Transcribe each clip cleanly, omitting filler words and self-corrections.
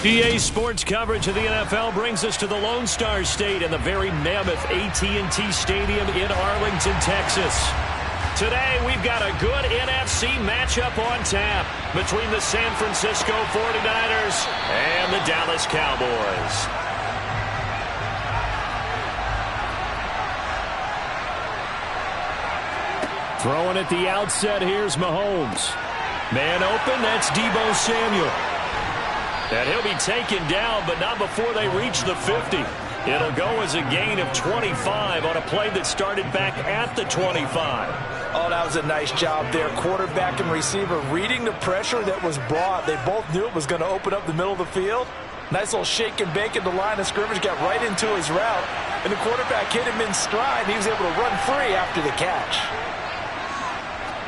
EA Sports coverage of the NFL brings us to the Lone Star State and the very mammoth AT&T Stadium in Arlington, Texas. Today, we've got a good NFC matchup on tap between the San Francisco 49ers and the Dallas Cowboys. Throwing at the outset, here's Mahomes. Man open, that's Deebo Samuel. And he'll be taken down, but not before they reach the 50. It'll go as a gain of 25 on a play that started back at the 25. Oh, that was a nice job there. Quarterback and receiver reading the pressure that was brought. They both knew it was going to open up the middle of the field. Nice little shake and bake at the line of scrimmage, got right into his route. And the quarterback hit him in stride, and he was able to run free after the catch.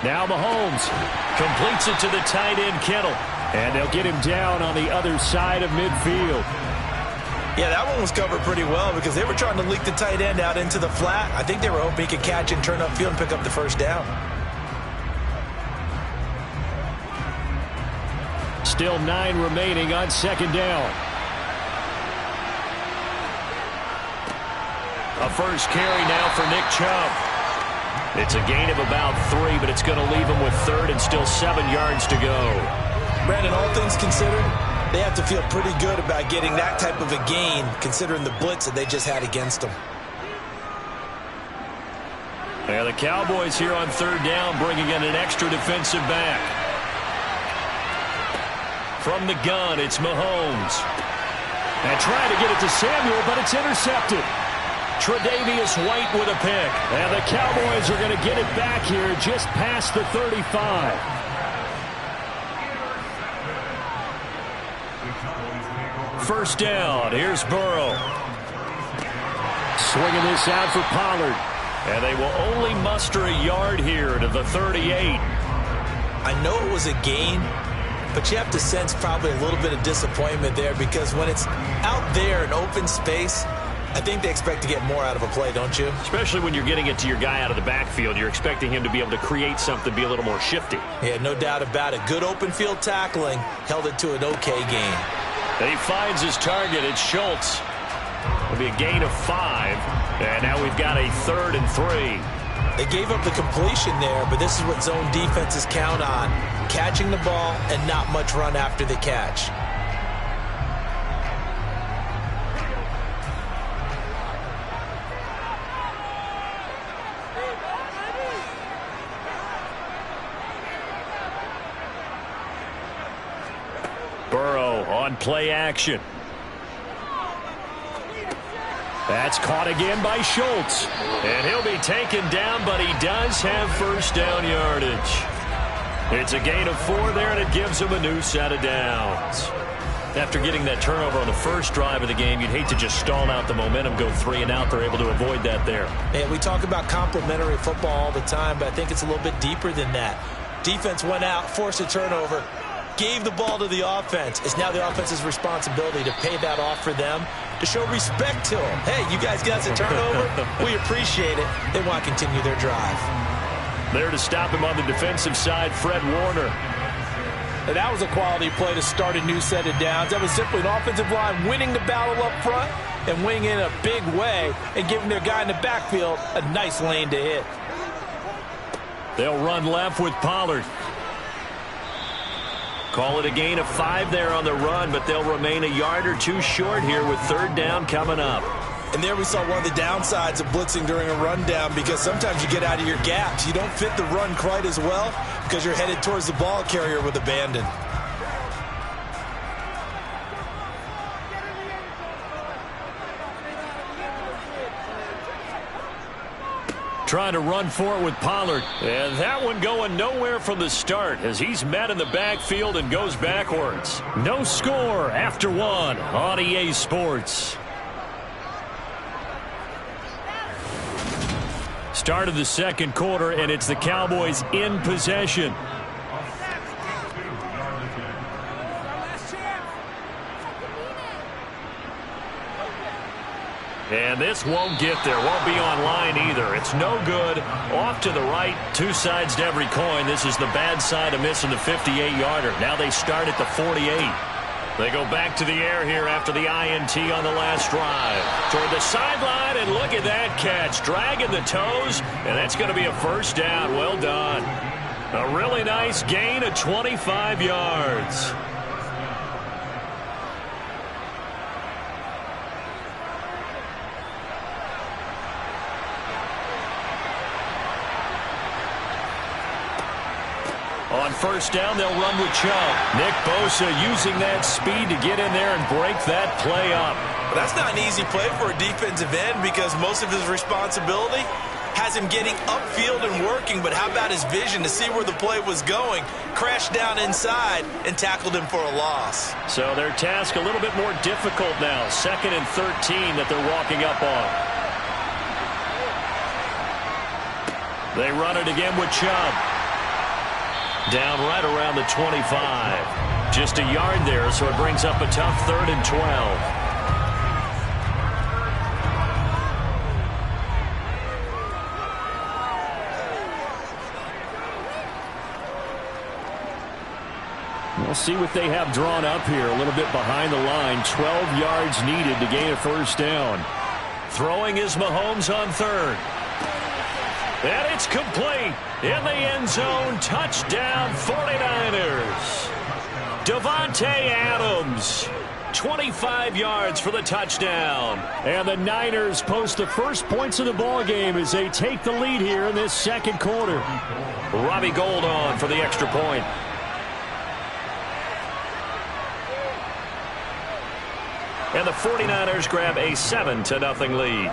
Now Mahomes completes it to the tight end Kittle. And they'll get him down on the other side of midfield. Yeah, that one was covered pretty well because they were trying to leak the tight end out into the flat. I think they were hoping he could catch and turn upfield and pick up the first down. Still 9 remaining on second down. A first carry now for Nick Chubb. It's a gain of about 3, but it's going to leave him with third and still 7 yards to go. Brandon, all things considered, they have to feel pretty good about getting that type of a gain, considering the blitz that they just had against them. And the Cowboys here on third down, bringing in an extra defensive back. From the gun, it's Mahomes. And trying to get it to Samuel, but it's intercepted. Tre'Davious White with a pick. And the Cowboys are going to get it back here just past the 35. First down, here's Burrow. Swinging this out for Pollard. And they will only muster a yard here to the 38. I know it was a gain, but you have to sense probably a little bit of disappointment there because when it's out there in open space, I think they expect to get more out of a play, don't you? Especially when you're getting it to your guy out of the backfield. You're expecting him to be able to create something, be a little more shifty. Yeah, no doubt about it. Good open field tackling held it to an okay gain. And he finds his target. It's Schultz. It'll be a gain of 5. And now we've got a 3rd and 3. They gave up the completion there, but this is what zone defenses count on. Catching the ball and not much run after the catch. Burrow on play action. That's caught again by Schultz. And he'll be taken down, but he does have first down yardage. It's a gain of 4 there, and it gives him a new set of downs. After getting that turnover on the first drive of the game, you'd hate to just stall out the momentum, go 3 and out. They're able to avoid that there. And we talk about complementary football all the time, but I think it's a little bit deeper than that. Defense went out, forced a turnover, gave the ball to the offense. It's now the offense's responsibility to pay that off for them, to show respect to them. Hey, you guys got a turnover? We appreciate it. They want to continue their drive. There to stop him on the defensive side, Fred Warner. And that was a quality play to start a new set of downs. That was simply an offensive line winning the battle up front and winning in a big way and giving their guy in the backfield a nice lane to hit. They'll run left with Pollard. Call it a gain of 5 there on the run, but they'll remain a yard or 2 short here with third down coming up. And there we saw one of the downsides of blitzing during a rundown because sometimes you get out of your gaps. You don't fit the run quite as well because you're headed towards the ball carrier with abandon. Trying to run for it with Pollard. And that one going nowhere from the start as he's met in the backfield and goes backwards. No score after 1 on EA Sports. Start of the second quarter, and it's the Cowboys in possession. And this won't get there. Won't be online either. It's no good. Off to the right. 2 sides to every coin. This is the bad side of missing the 58-yarder. Now they start at the 48. They go back to the air here after the INT on the last drive. Toward the sideline, and look at that catch. Dragging the toes, and that's going to be a first down. Well done. A really nice gain of 25 yards. On first down, they'll run with Chubb. Nick Bosa using that speed to get in there and break that play up. That's not an easy play for a defensive end because most of his responsibility has him getting upfield and working, but how about his vision to see where the play was going, crashed down inside, and tackled him for a loss. So their task a little bit more difficult now. 2nd and 13 that they're walking up on. They run it again with Chubb. Down right around the 25. Just a yard there, so it brings up a tough 3rd and 12. We'll see what they have drawn up here. A little bit behind the line. 12 yards needed to gain a first down. Throwing is Mahomes on 3rd. And it's complete. In the end zone, touchdown 49ers. Davante Adams, 25 yards for the touchdown. And the Niners post the first points of the ball game as they take the lead here in this second quarter. Robbie Gould on for the extra point. And the 49ers grab a 7-0 lead.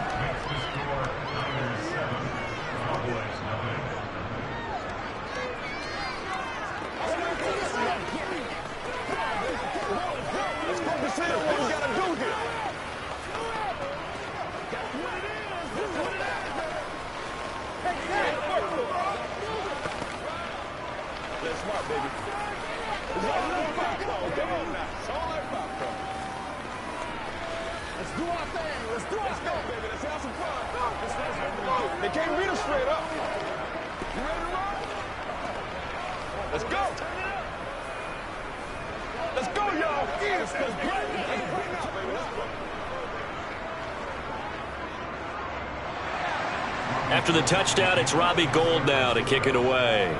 They can't beat us straight up. You ready to run? Let's go. Let's go, y'all. After the touchdown, it's Robbie Gould now to kick it away.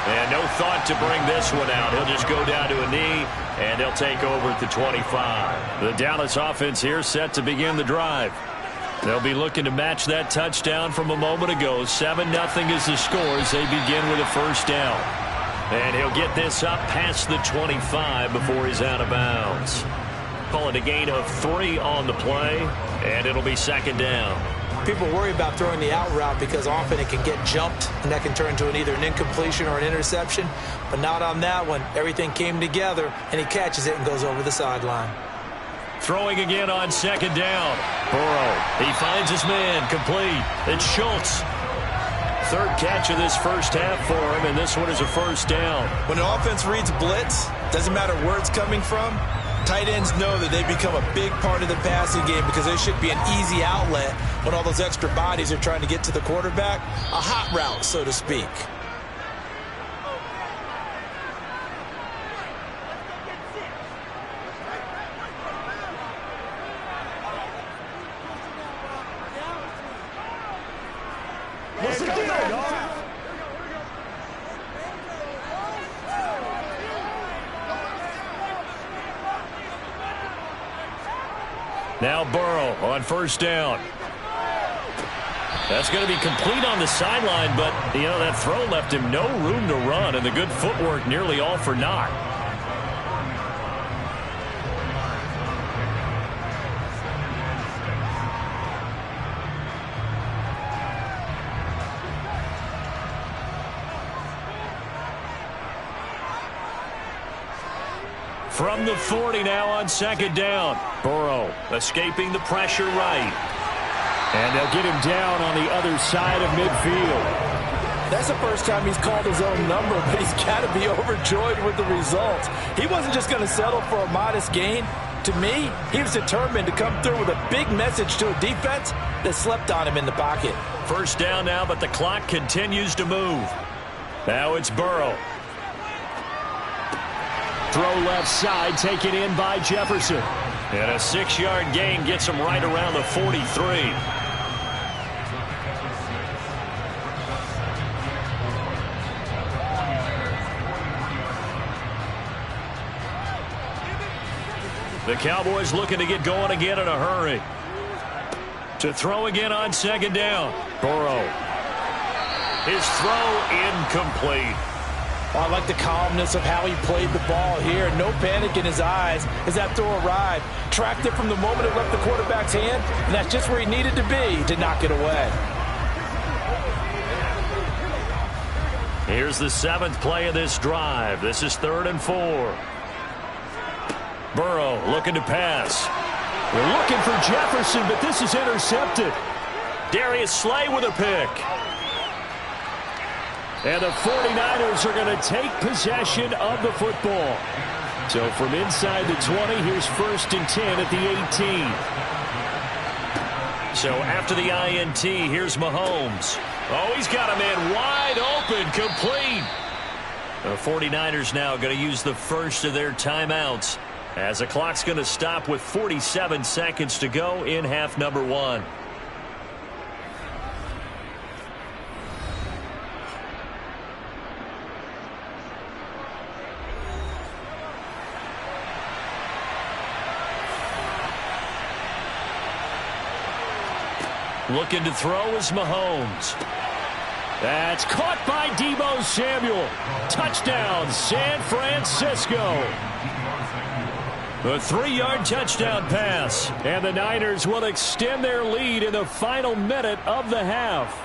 And no thought to bring this one out. He'll just go down to a knee, and they'll take over at the 25. The Dallas offense here set to begin the drive. They'll be looking to match that touchdown from a moment ago. 7-0 is the score as they begin with a first down. And he'll get this up past the 25 before he's out of bounds. Call it a gain of 3 on the play, and it'll be 2nd down. People worry about throwing the out route because often it can get jumped, and that can turn into either an incompletion or an interception. But not on that one. Everything came together, and he catches it and goes over the sideline. Throwing again on 2nd down. Burrow, he finds his man, complete. It's Schultz. 3rd catch of this first half for him, and this one is a first down. When an offense reads blitz, doesn't matter where it's coming from, tight ends know that they become a big part of the passing game because there should be an easy outlet when all those extra bodies are trying to get to the quarterback. A hot route, so to speak. Now Burrow on first down. That's going to be complete on the sideline, but, you know, that throw left him no room to run, and the good footwork nearly all for naught. From the 40 now on 2nd down. Burrow escaping the pressure right. And they'll get him down on the other side of midfield. That's the first time he's called his own number, but he's got to be overjoyed with the results. He wasn't just going to settle for a modest gain. To me, he was determined to come through with a big message to a defense that slept on him in the pocket. First down now, but the clock continues to move. Now it's Burrow. Throw left side, taken in by Jefferson. And a 6-yard gain gets him right around the 43. The Cowboys looking to get going again in a hurry. To throw again on second down. Burrow. His throw incomplete. I like the calmness of how he played the ball here. No panic in his eyes as that throw arrived. Tracked it from the moment it left the quarterback's hand, and that's just where he needed to be to knock it away. Here's the 7th play of this drive. This is 3rd and 4. Burrow looking to pass. They're looking for Jefferson, but this is intercepted. Darius Slay with a pick. And the 49ers are going to take possession of the football. So from inside the 20, here's 1st and 10 at the 18. So after the INT, here's Mahomes. Oh, he's got a man wide open, complete. The 49ers now going to use the first of their timeouts, as the clock's going to stop with 47 seconds to go in half number 1. Looking to throw is Mahomes. That's caught by Deebo Samuel. Touchdown, San Francisco. A 3-yard touchdown pass. And the Niners will extend their lead in the final minute of the half.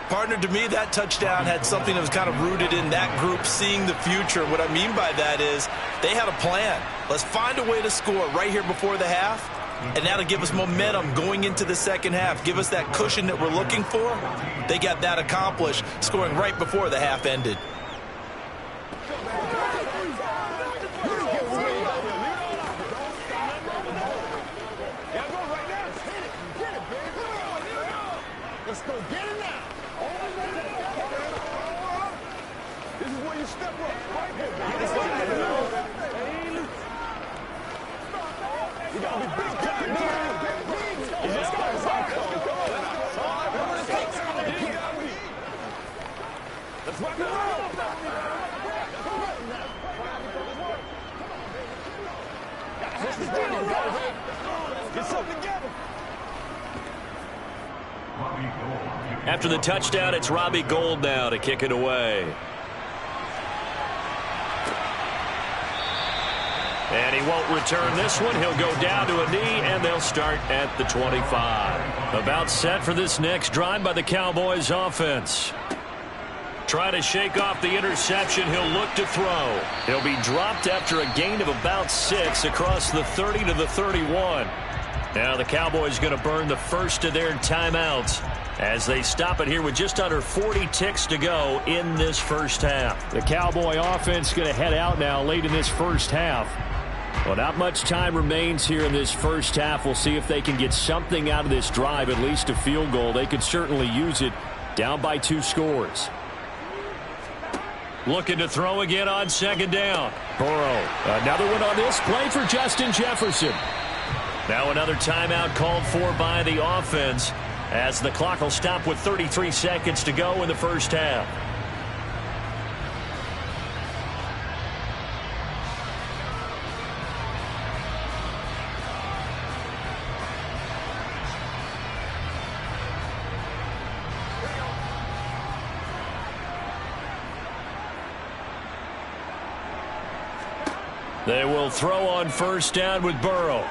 Partner, to me, that touchdown had something that was kind of rooted in that group seeing the future. What I mean by that is they had a plan. Let's find a way to score right here before the half. And that'll give us momentum going into the second half. Give us that cushion that we're looking for. They got that accomplished, scoring right before the half ended. Let's go get it now. This is where you step up. Right here. You gotta be big time, man. Let's go. Let's rock and roll. Get something together. After the touchdown, it's Robbie Gould now to kick it away. And he won't return this one. He'll go down to a knee, and they'll start at the 25. About set for this next drive by the Cowboys offense. Trying to shake off the interception. He'll look to throw. He'll be dropped after a gain of about 6 across the 30 to the 31. Now the Cowboys going to burn the first of their timeouts as they stop it here with just under 40 ticks to go in this first half. The Cowboy offense going to head out now late in this first half. Well, not much time remains here in this first half. We'll see if they can get something out of this drive, at least a field goal. They could certainly use it, down by 2 scores. Looking to throw again on second down. Burrow, another one on this play for Justin Jefferson. Now another timeout called for by the offense, as the clock will stop with 33 seconds to go in the first half. They will throw on first down with Burrow.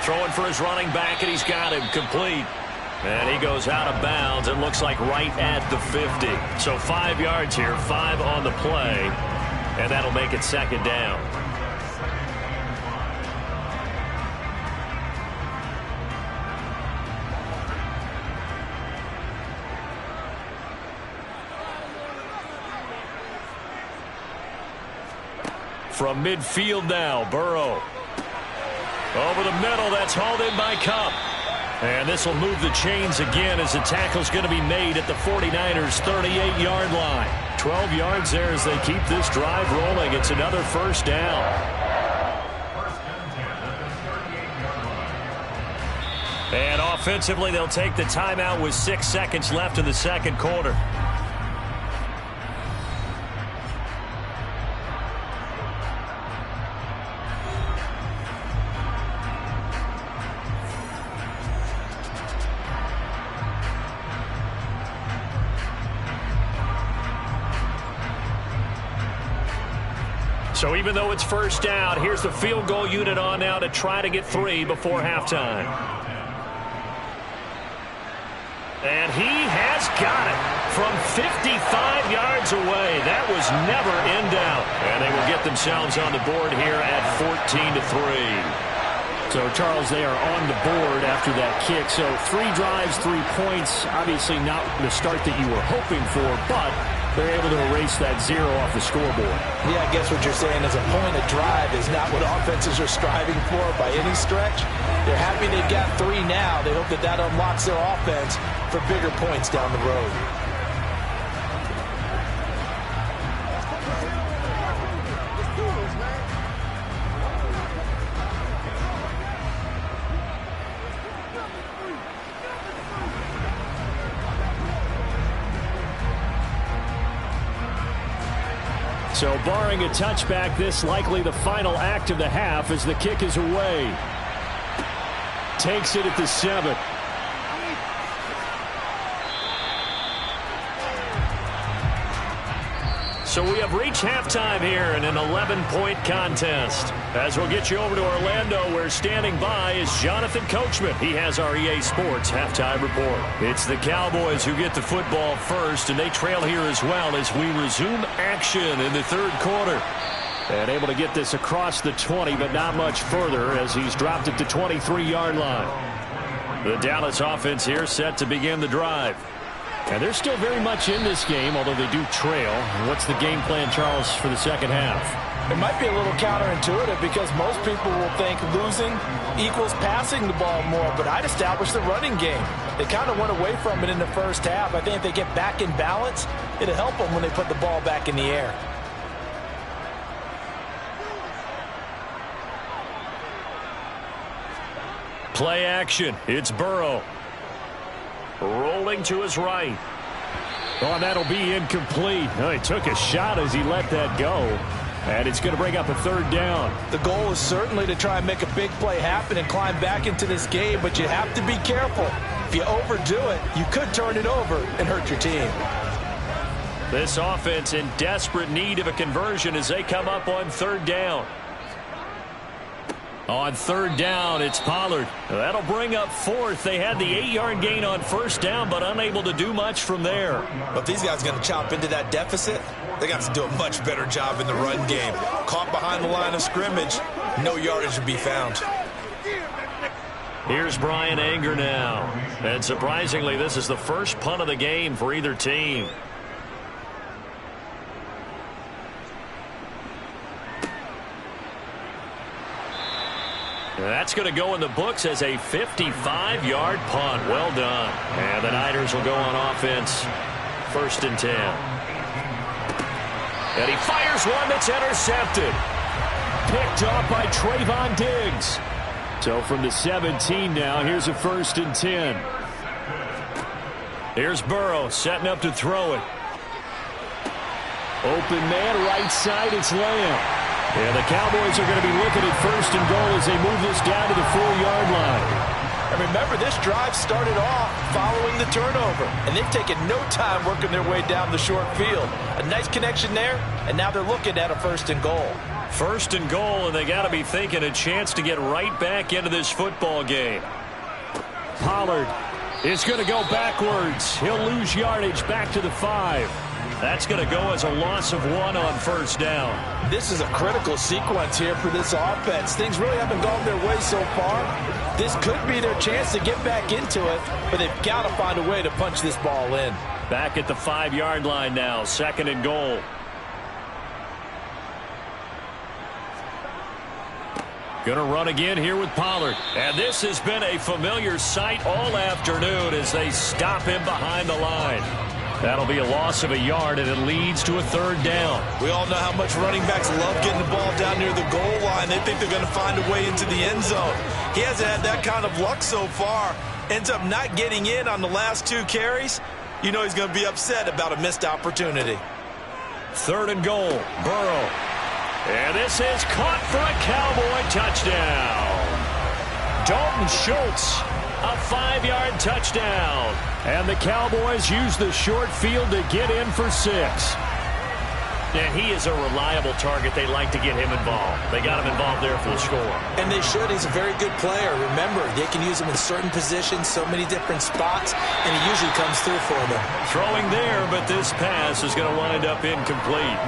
Throwing for his running back, and he's got him complete. And he goes out of bounds. It looks like right at the 50. So 5 yards here, 5 on the play. And that'll make it second down. From midfield now, Burrow. Over the middle, that's hauled in by Kupp. And this will move the chains again as the tackle's going to be made at the 49ers' 38-yard line. 12 yards there as they keep this drive rolling. It's another first down. And offensively, they'll take the timeout with 6 seconds left in the second quarter. So even though it's first down, here's the field goal unit on now to try to get 3 before halftime. And he has got it from 55 yards away. That was never in doubt. And they will get themselves on the board here at 14-3. So, Charles, they are on the board after that kick. So 3 drives, 3 points. Obviously not the start that you were hoping for, but they're able to erase that 0 off the scoreboard. Yeah, I guess what you're saying is a point of drive is not what offenses are striving for by any stretch. They're happy they've got 3 now. They hope that that unlocks their offense for bigger points down the road. So barring a touchback, this likely the final act of the half as the kick is away. Takes it at the 7. So we have reached halftime here in an 11-point contest. As we'll get you over to Orlando, where standing by is Jonathan Coachman. He has our EA Sports halftime report. It's the Cowboys who get the football first, and they trail here as well as we resume action in the third quarter. And able to get this across the 20, but not much further as he's dropped at the 23-yard line. The Dallas offense here set to begin the drive. And they're still very much in this game, although they do trail. What's the game plan, Charles, for the second half? It might be a little counterintuitive because most people will think losing equals passing the ball more, but I'd establish the running game. They kind of went away from it in the first half. I think if they get back in balance, it'll help them when they put the ball back in the air. Play action. It's Burrow. Rolling to his right. Oh, and that'll be incomplete. Oh, he took a shot as he let that go. And it's going to bring up a third down. The goal is certainly to try and make a big play happen and climb back into this game, but you have to be careful. If you overdo it, you could turn it over and hurt your team. This offense in desperate need of a conversion as they come up on third down. On third down, it's Pollard. That'll bring up 4th. They had the 8-yard gain on first down, but unable to do much from there. But if these guys are going to chop into that deficit, they got to do a much better job in the run game. Caught behind the line of scrimmage, no yardage to be found. Here's Brian Anger now. And surprisingly, this is the first punt of the game for either team. That's going to go in the books as a 55-yard punt. Well done. And the Niners will go on offense. 1st and 10. And he fires one that's intercepted. Picked off by Trayvon Diggs. So from the 17 now, here's a 1st and 10. Here's Burrow setting up to throw it. Open man, right side, it's Lamb. And the Cowboys are going to be looking at 1st and goal as they move this down to the 4-yard line. And remember, this drive started off following the turnover, and they've taken no time working their way down the short field. A nice connection there, and now they're looking at a 1st and goal. 1st and goal, and they got to be thinking a chance to get right back into this football game. Pollard is going to go backwards. He'll lose yardage back to the 5. That's going to go as a loss of 1 on first down. This is a critical sequence here for this offense. Things really haven't gone their way so far. This could be their chance to get back into it, but they've got to find a way to punch this ball in. Back at the 5-yard line now, 2nd and goal. Going to run again here with Pollard. And this has been a familiar sight all afternoon as they stop him behind the line. That'll be a loss of a yard, and it leads to a third down. We all know how much running backs love getting the ball down near the goal line. They think they're going to find a way into the end zone. He hasn't had that kind of luck so far. Ends up not getting in on the last 2 carries. You know he's going to be upset about a missed opportunity. Third and goal, Burrow. And this is caught for a Cowboy touchdown. Dalton Schultz, a 5-yard touchdown. And the Cowboys use the short field to get in for 6. And he is a reliable target. They like to get him involved. They got him involved there for the score. And they should. He's a very good player. Remember, they can use him in certain positions, so many different spots, and he usually comes through for them. Throwing there, but this pass is going to wind up incomplete.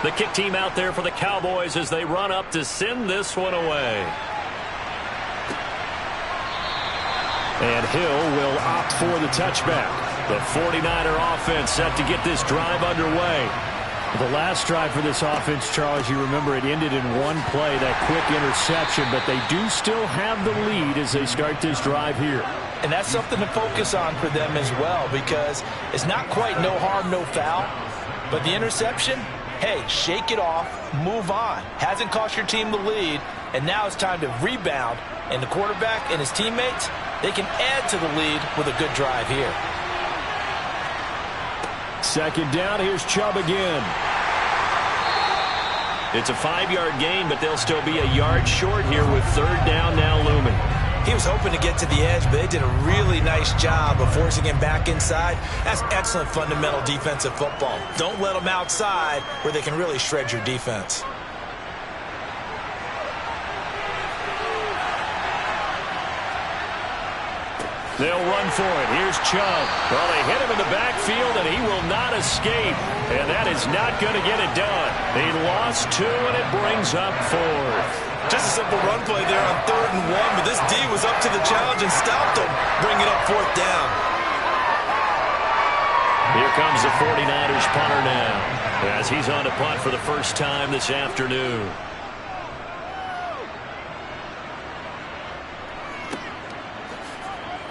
The kick team out there for the Cowboys as they run up to send this one away. And Hill will opt for the touchback. The 49er offense set to get this drive underway. The last drive for this offense, Charles, you remember it ended in one play, that quick interception, but they do still have the lead as they start this drive here. And that's something to focus on for them as well, because it's not quite no harm, no foul, but the interception, hey, shake it off, move on. Hasn't cost your team the lead, and now it's time to rebound. And the quarterback and his teammates, they can add to the lead with a good drive here. Second down, here's Chubb again. It's a 5-yard gain, but they'll still be a yard short here with third down now looming. He was hoping to get to the edge, but they did a really nice job of forcing him back inside. That's excellent fundamental defensive football. Don't let them outside where they can really shred your defense. They'll run for it. Here's Chubb. Well, they hit him in the backfield, and he will not escape. And that is not going to get it done. He lost 2, and it brings up 4th. Just a simple run play there on 3rd and 1, but this D was up to the challenge and stopped him, bringing up 4th down. Here comes the 49ers punter now, as he's on to punt for the first time this afternoon.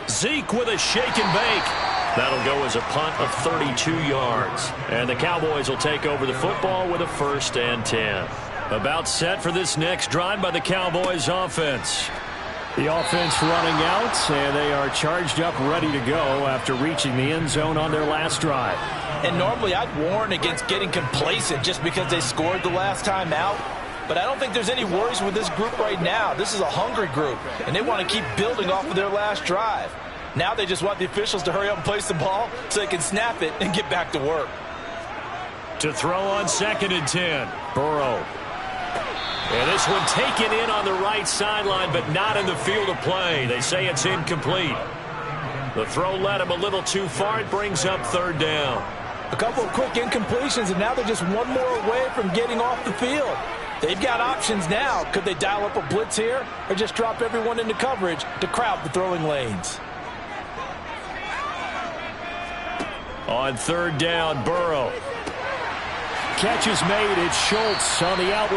Zeke with a shake and bake. That'll go as a punt of 32 yards. And the Cowboys will take over the football with a 1st and 10. About set for this next drive by the Cowboys offense. The offense running out, and they are charged up, ready to go after reaching the end zone on their last drive. And normally I'd warn against getting complacent just because they scored the last time out. But I don't think there's any worries with this group right now. This is a hungry group, and they want to keep building off of their last drive. Now they just want the officials to hurry up and place the ball so they can snap it and get back to work. To throw on 2nd and 10, Burrow. And this one taken in on the right sideline, but not in the field of play. They say it's incomplete. The throw led him a little too far. It brings up 3rd down. A couple of quick incompletions, and now they're just one more away from getting off the field. They've got options now. Could they dial up a blitz here or just drop everyone into coverage to crowd the throwing lanes? On 3rd down, Burrow. Catch is made. It's Schultz on the outlet.